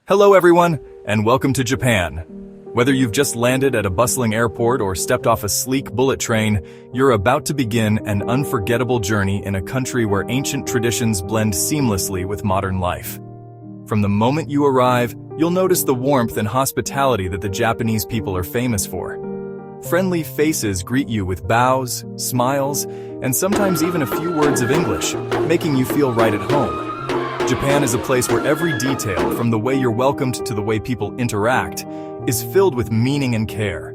Hello everyone, and welcome to Japan. Whether you've just landed at a bustling airport or stepped off a sleek bullet train, you're about to begin an unforgettable journey in a country where ancient traditions blend seamlessly with modern life. From the moment you arrive, you'll notice the warmth and hospitality that the Japanese people are famous for. Friendly faces greet you with bows, smiles, and sometimes even a few words of English, making you feel right at home. Japan is a place where every detail, from the way you're welcomed to the way people interact, is filled with meaning and care.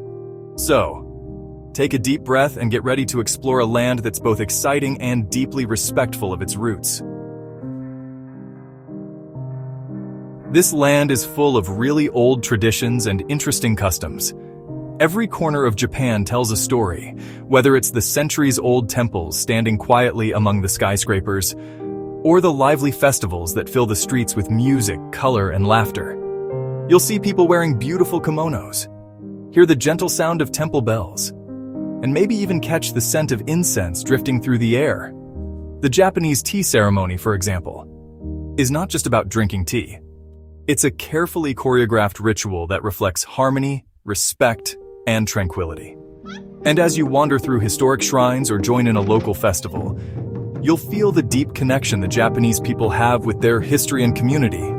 So, take a deep breath and get ready to explore a land that's both exciting and deeply respectful of its roots. This land is full of really old traditions and interesting customs. Every corner of Japan tells a story, whether it's the centuries-old temples standing quietly among the skyscrapers, or the lively festivals that fill the streets with music, color, and laughter. You'll see people wearing beautiful kimonos, hear the gentle sound of temple bells, and maybe even catch the scent of incense drifting through the air. The Japanese tea ceremony, for example, is not just about drinking tea. It's a carefully choreographed ritual that reflects harmony, respect, and tranquility. And as you wander through historic shrines or join in a local festival, you'll feel the deep connection the Japanese people have with their history and community.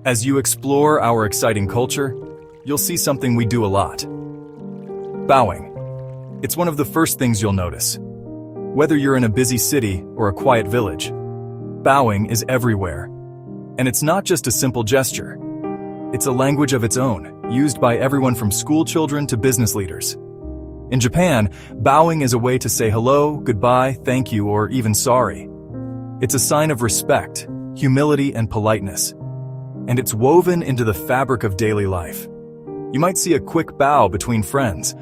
As you explore our exciting culture, you'll see something we do a lot. Bowing. It's one of the first things you'll notice. Whether you're in a busy city or a quiet village, bowing is everywhere. And it's not just a simple gesture. It's a language of its own, used by everyone from school children to business leaders. In Japan, bowing is a way to say hello, goodbye, thank you, or even sorry. It's a sign of respect, humility, and politeness. And it's woven into the fabric of daily life. You might see a quick bow between friends,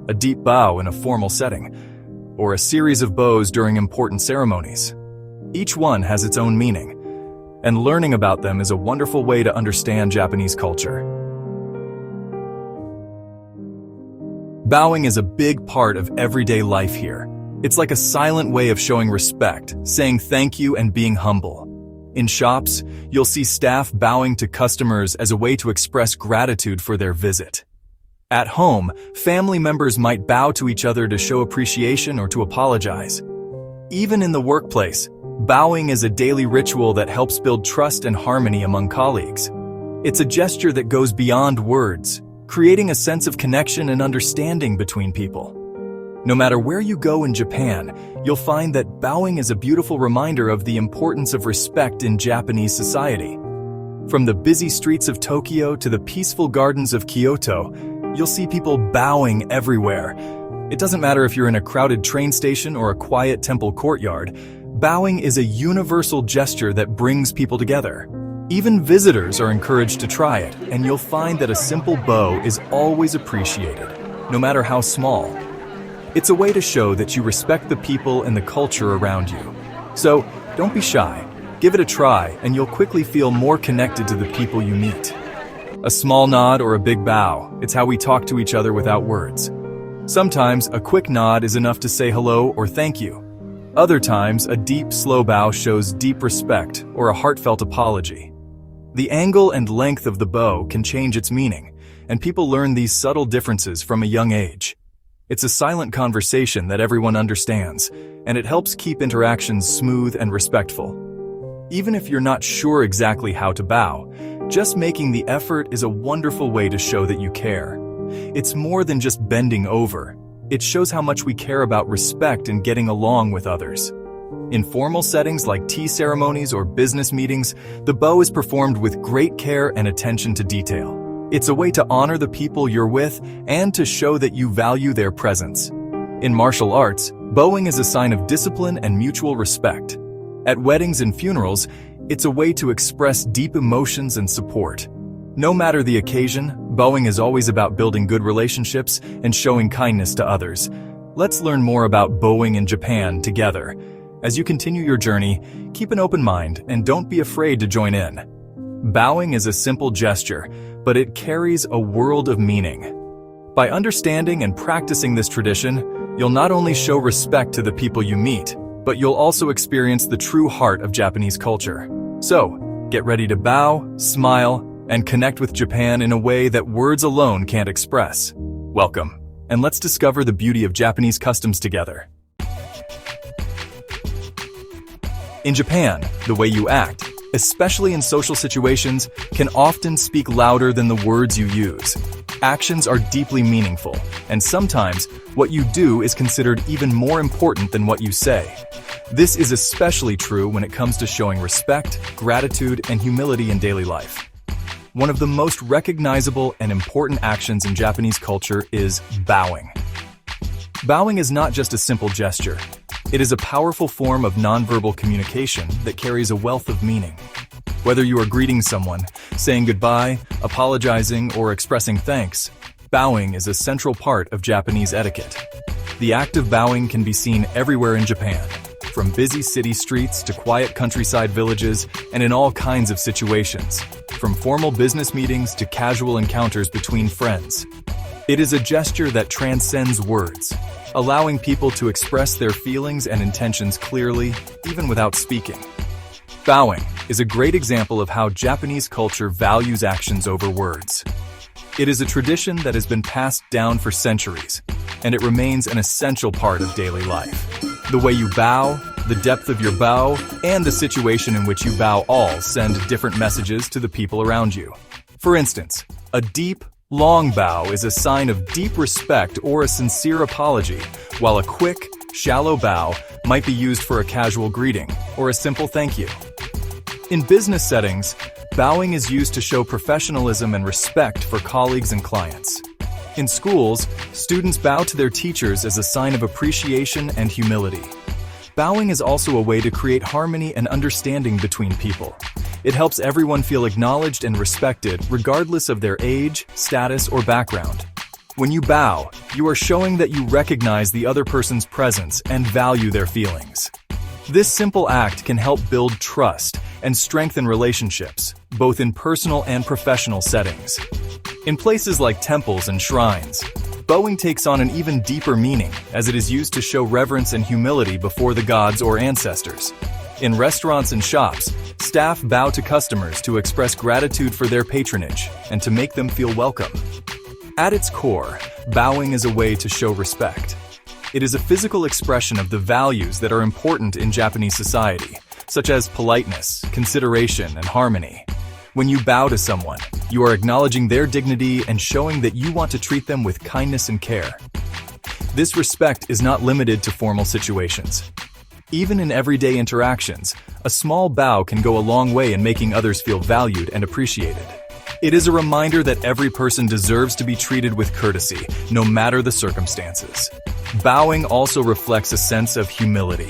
a deep bow in a formal setting, or a series of bows during important ceremonies. Each one has its own meaning, and learning about them is a wonderful way to understand Japanese culture. Bowing is a big part of everyday life here. It's like a silent way of showing respect, saying thank you, and being humble. In shops, you'll see staff bowing to customers as a way to express gratitude for their visit. At home, family members might bow to each other to show appreciation or to apologize. Even in the workplace, bowing is a daily ritual that helps build trust and harmony among colleagues. It's a gesture that goes beyond words, creating a sense of connection and understanding between people. No matter where you go in Japan, you'll find that bowing is a beautiful reminder of the importance of respect in Japanese society. From the busy streets of Tokyo to the peaceful gardens of Kyoto, you'll see people bowing everywhere. It doesn't matter if you're in a crowded train station or a quiet temple courtyard, bowing is a universal gesture that brings people together. Even visitors are encouraged to try it, and you'll find that a simple bow is always appreciated, no matter how small. It's a way to show that you respect the people and the culture around you. So, don't be shy. Give it a try, and you'll quickly feel more connected to the people you meet. A small nod or a big bow, it's how we talk to each other without words. Sometimes, a quick nod is enough to say hello or thank you. Other times, a deep, slow bow shows deep respect or a heartfelt apology. The angle and length of the bow can change its meaning, and people learn these subtle differences from a young age. It's a silent conversation that everyone understands, and it helps keep interactions smooth and respectful. Even if you're not sure exactly how to bow, just making the effort is a wonderful way to show that you care. It's more than just bending over. It shows how much we care about respect and getting along with others. In formal settings like tea ceremonies or business meetings, the bow is performed with great care and attention to detail. It's a way to honor the people you're with and to show that you value their presence. In martial arts, bowing is a sign of discipline and mutual respect. At weddings and funerals, it's a way to express deep emotions and support. No matter the occasion, bowing is always about building good relationships and showing kindness to others. Let's learn more about bowing in Japan together. As you continue your journey, keep an open mind and don't be afraid to join in. Bowing is a simple gesture, but it carries a world of meaning. By understanding and practicing this tradition, you'll not only show respect to the people you meet, but you'll also experience the true heart of Japanese culture. So, get ready to bow, smile, and connect with Japan in a way that words alone can't express. Welcome, and let's discover the beauty of Japanese customs together. In Japan, the way you act, especially in social situations, can often speak louder than the words you use. Actions are deeply meaningful, and sometimes what you do is considered even more important than what you say. This is especially true when it comes to showing respect, gratitude, and humility in daily life. One of the most recognizable and important actions in Japanese culture is bowing. Bowing is not just a simple gesture. It is a powerful form of nonverbal communication that carries a wealth of meaning. Whether you are greeting someone, saying goodbye, apologizing, or expressing thanks, bowing is a central part of Japanese etiquette. The act of bowing can be seen everywhere in Japan, from busy city streets to quiet countryside villages, and in all kinds of situations, from formal business meetings to casual encounters between friends. It is a gesture that transcends words, allowing people to express their feelings and intentions clearly, even without speaking. Bowing is a great example of how Japanese culture values actions over words. It is a tradition that has been passed down for centuries, and it remains an essential part of daily life. The way you bow, the depth of your bow, and the situation in which you bow all send different messages to the people around you. For instance, a deep, long bow is a sign of deep respect or a sincere apology, while a quick, shallow bow might be used for a casual greeting or a simple thank you. In business settings, bowing is used to show professionalism and respect for colleagues and clients. In schools, students bow to their teachers as a sign of appreciation and humility. Bowing is also a way to create harmony and understanding between people. It helps everyone feel acknowledged and respected regardless of their age, status, or background. When you bow, you are showing that you recognize the other person's presence and value their feelings. This simple act can help build trust and strengthen relationships, both in personal and professional settings. In places like temples and shrines, bowing takes on an even deeper meaning as it is used to show reverence and humility before the gods or ancestors. In restaurants and shops, staff bow to customers to express gratitude for their patronage and to make them feel welcome. At its core, bowing is a way to show respect. It is a physical expression of the values that are important in Japanese society, such as politeness, consideration, and harmony. When you bow to someone, you are acknowledging their dignity and showing that you want to treat them with kindness and care. This respect is not limited to formal situations. Even in everyday interactions, a small bow can go a long way in making others feel valued and appreciated. It is a reminder that every person deserves to be treated with courtesy, no matter the circumstances. Bowing also reflects a sense of humility.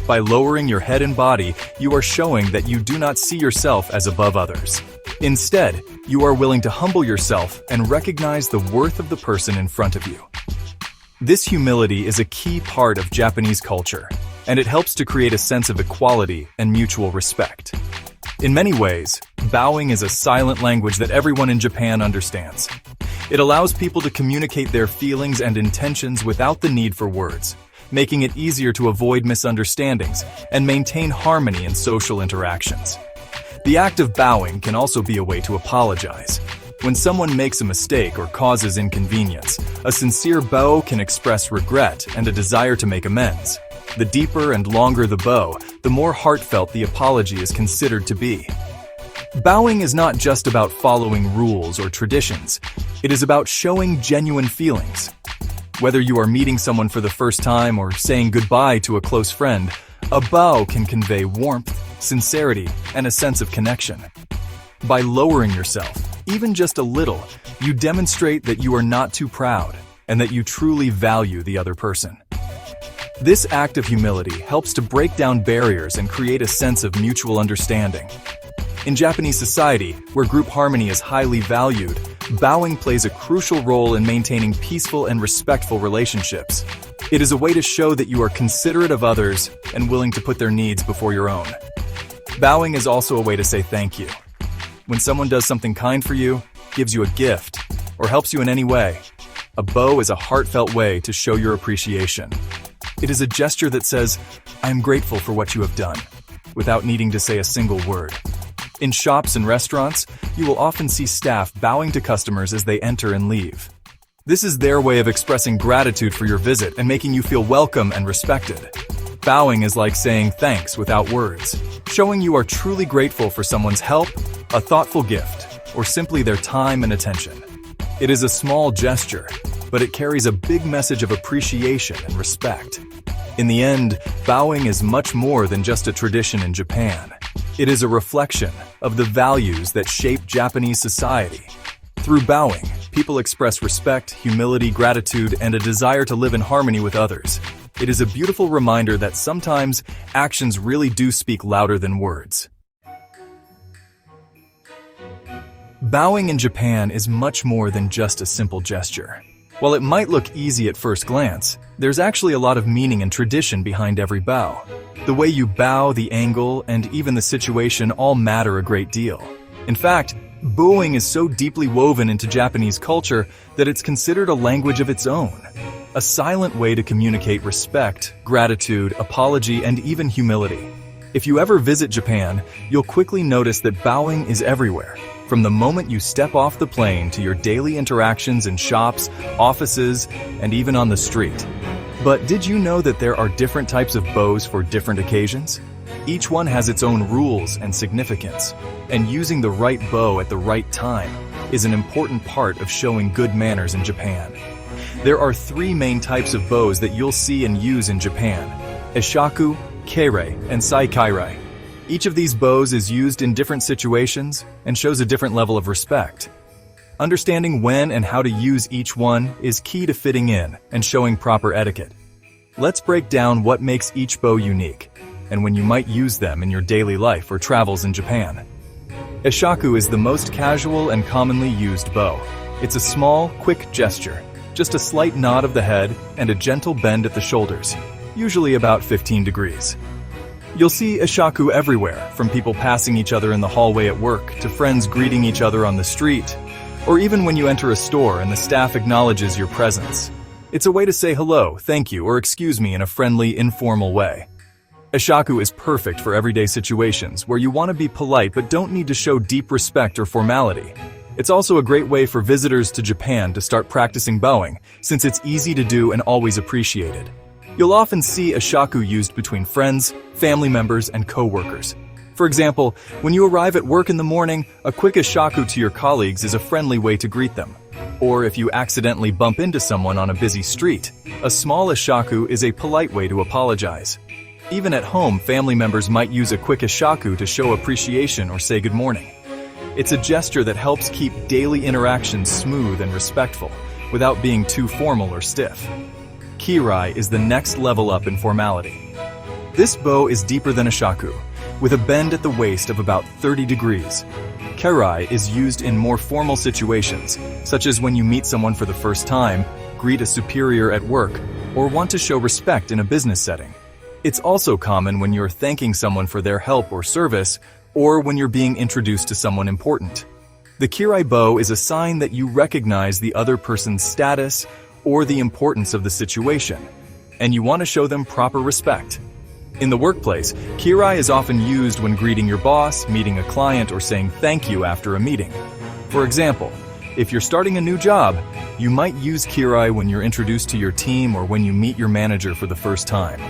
By lowering your head and body, you are showing that you do not see yourself as above others. Instead, you are willing to humble yourself and recognize the worth of the person in front of you. This humility is a key part of Japanese culture, and it helps to create a sense of equality and mutual respect. In many ways, bowing is a silent language that everyone in Japan understands. It allows people to communicate their feelings and intentions without the need for words, making it easier to avoid misunderstandings and maintain harmony in social interactions. The act of bowing can also be a way to apologize. When someone makes a mistake or causes inconvenience, a sincere bow can express regret and a desire to make amends. The deeper and longer the bow, the more heartfelt the apology is considered to be. Bowing is not just about following rules or traditions. It is about showing genuine feelings. Whether you are meeting someone for the first time or saying goodbye to a close friend, a bow can convey warmth, sincerity, and a sense of connection. By lowering yourself, even just a little, you demonstrate that you are not too proud and that you truly value the other person. This act of humility helps to break down barriers and create a sense of mutual understanding. In Japanese society, where group harmony is highly valued, bowing plays a crucial role in maintaining peaceful and respectful relationships. It is a way to show that you are considerate of others and willing to put their needs before your own. Bowing is also a way to say thank you. When someone does something kind for you, gives you a gift, or helps you in any way, a bow is a heartfelt way to show your appreciation. It is a gesture that says, "I am grateful for what you have done." without needing to say a single word. In shops and restaurants, you will often see staff bowing to customers as they enter and leave. This is their way of expressing gratitude for your visit and making you feel welcome and respected. Bowing is like saying thanks without words, showing you are truly grateful for someone's help, a thoughtful gift, or simply their time and attention. It is a small gesture, but it carries a big message of appreciation and respect. In the end, bowing is much more than just a tradition in Japan. It is a reflection of the values that shape Japanese society. Through bowing, people express respect, humility, gratitude, and a desire to live in harmony with others. It is a beautiful reminder that sometimes actions really do speak louder than words. Bowing in Japan is much more than just a simple gesture. While it might look easy at first glance, there's actually a lot of meaning and tradition behind every bow. The way you bow, the angle, and even the situation all matter a great deal. In fact, bowing is so deeply woven into Japanese culture that it's considered a language of its own. A silent way to communicate respect, gratitude, apology, and even humility. If you ever visit Japan, you'll quickly notice that bowing is everywhere. From the moment you step off the plane to your daily interactions in shops, offices, and even on the street. But did you know that there are different types of bows for different occasions? Each one has its own rules and significance, and using the right bow at the right time is an important part of showing good manners in Japan. There are 3 main types of bows that you'll see and use in Japan: Eshaku, Keirei, and Saikeirei. Each of these bows is used in different situations and shows a different level of respect. Understanding when and how to use each one is key to fitting in and showing proper etiquette. Let's break down what makes each bow unique, and when you might use them in your daily life or travels in Japan. Eshaku is the most casual and commonly used bow. It's a small, quick gesture, just a slight nod of the head and a gentle bend at the shoulders, usually about 15 degrees. You'll see Eshaku everywhere, from people passing each other in the hallway at work to friends greeting each other on the street, or even when you enter a store and the staff acknowledges your presence. It's a way to say hello, thank you, or excuse me in a friendly, informal way. Eshaku is perfect for everyday situations where you want to be polite but don't need to show deep respect or formality. It's also a great way for visitors to Japan to start practicing bowing, since it's easy to do and always appreciated. You'll often see Eshaku used between friends, family members, and co-workers. For example, when you arrive at work in the morning, a quick Eshaku to your colleagues is a friendly way to greet them. Or if you accidentally bump into someone on a busy street, a small Eshaku is a polite way to apologize. Even at home, family members might use a quick Eshaku to show appreciation or say good morning. It's a gesture that helps keep daily interactions smooth and respectful, without being too formal or stiff. Keirei is the next level up in formality. This bow is deeper than Eshaku, with a bend at the waist of about 30 degrees. Keirei is used in more formal situations, such as when you meet someone for the first time, greet a superior at work, or want to show respect in a business setting. It's also common when you're thanking someone for their help or service, or when you're being introduced to someone important. The Keirei bow is a sign that you recognize the other person's status or the importance of the situation, and you want to show them proper respect. In the workplace, Keirei is often used when greeting your boss, meeting a client, or saying thank you after a meeting. For example, if you're starting a new job, you might use Keirei when you're introduced to your team or when you meet your manager for the first time.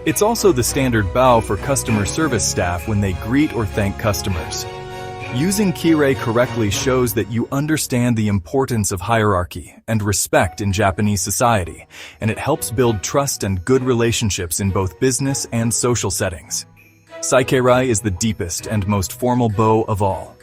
It's also the standard bow for customer service staff when they greet or thank customers. Using Keirei correctly shows that you understand the importance of hierarchy and respect in Japanese society, and it helps build trust and good relationships in both business and social settings. Saikeirei is the deepest and most formal bow of all.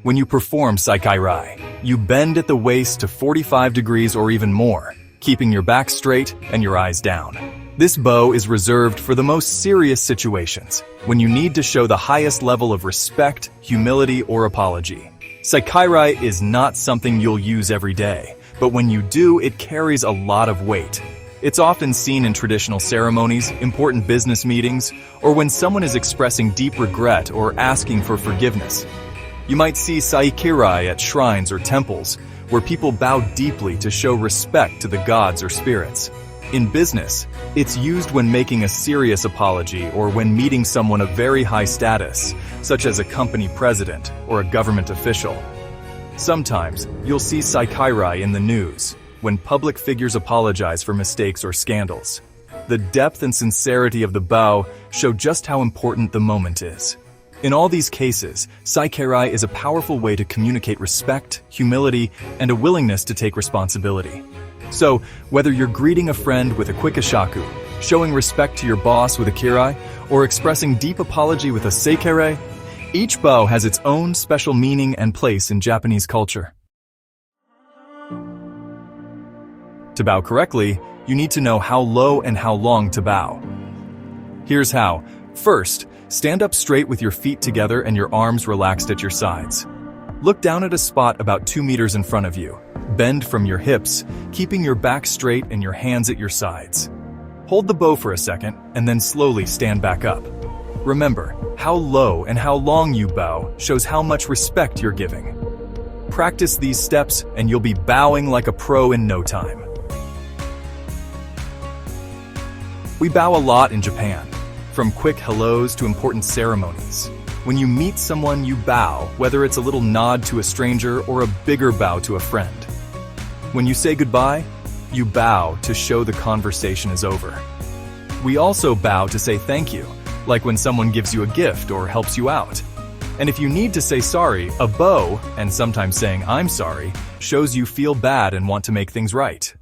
When you perform Saikeirei, you bend at the waist to 45 degrees or even more, keeping your back straight and your eyes down. This bow is reserved for the most serious situations, when you need to show the highest level of respect, humility, or apology. Saikeirei is not something you'll use every day, but when you do, it carries a lot of weight. It's often seen in traditional ceremonies, important business meetings, or when someone is expressing deep regret or asking for forgiveness. You might see Saikeirei at shrines or temples, where people bow deeply to show respect to the gods or spirits. In business, it's used when making a serious apology or when meeting someone of very high status, such as a company president or a government official. Sometimes, you'll see Saikeirei in the news, when public figures apologize for mistakes or scandals. The depth and sincerity of the bow show just how important the moment is. In all these cases, Saikeirei is a powerful way to communicate respect, humility, and a willingness to take responsibility. So, whether you're greeting a friend with a quick Eshaku, showing respect to your boss with a Keirei, or expressing deep apology with a Saikeirei, each bow has its own special meaning and place in Japanese culture. To bow correctly, you need to know how low and how long to bow. Here's how. First, stand up straight with your feet together and your arms relaxed at your sides. Look down at a spot about 2 meters in front of you. Bend from your hips, keeping your back straight and your hands at your sides. Hold the bow for a second and then slowly stand back up. Remember, how low and how long you bow shows how much respect you're giving. Practice these steps and you'll be bowing like a pro in no time. We bow a lot in Japan, from quick hellos to important ceremonies. When you meet someone, you bow, whether it's a little nod to a stranger or a bigger bow to a friend. When you say goodbye, you bow to show the conversation is over. We also bow to say thank you, like when someone gives you a gift or helps you out. And if you need to say sorry, a bow, and sometimes saying I'm sorry, shows you feel bad and want to make things right.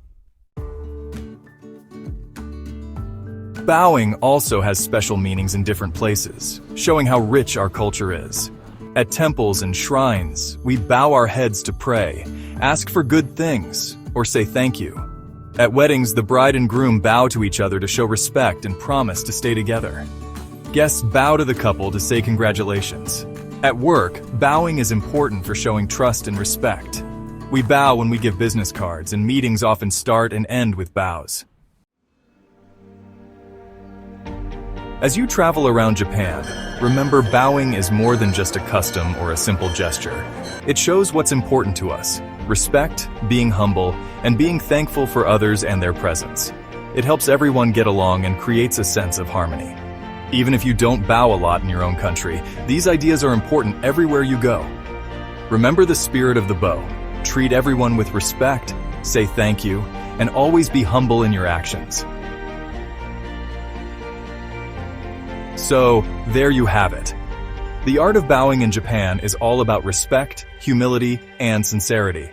Bowing also has special meanings in different places, showing how rich our culture is. At temples and shrines, we bow our heads to pray, ask for good things, or say thank you. At weddings, the bride and groom bow to each other to show respect and promise to stay together. Guests bow to the couple to say congratulations. At work, bowing is important for showing trust and respect. We bow when we give business cards, and meetings often start and end with bows. As you travel around Japan, remember bowing is more than just a custom or a simple gesture. It shows what's important to us: respect, being humble, and being thankful for others and their presence. It helps everyone get along and creates a sense of harmony. Even if you don't bow a lot in your own country, these ideas are important everywhere you go. Remember the spirit of the bow. Treat everyone with respect, say thank you, and always be humble in your actions. So, there you have it. The art of bowing in Japan is all about respect, humility, and sincerity.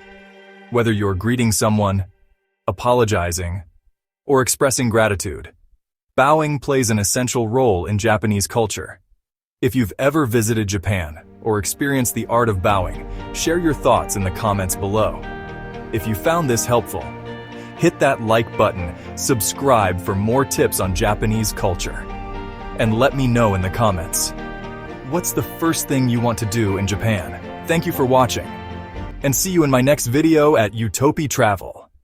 Whether you're greeting someone, apologizing, or expressing gratitude, bowing plays an essential role in Japanese culture. If you've ever visited Japan or experienced the art of bowing, share your thoughts in the comments below. If you found this helpful, hit that like button, subscribe for more tips on Japanese culture, and let me know in the comments. What's the first thing you want to do in Japan? Thank you for watching, and see you in my next video at Utopia Travel.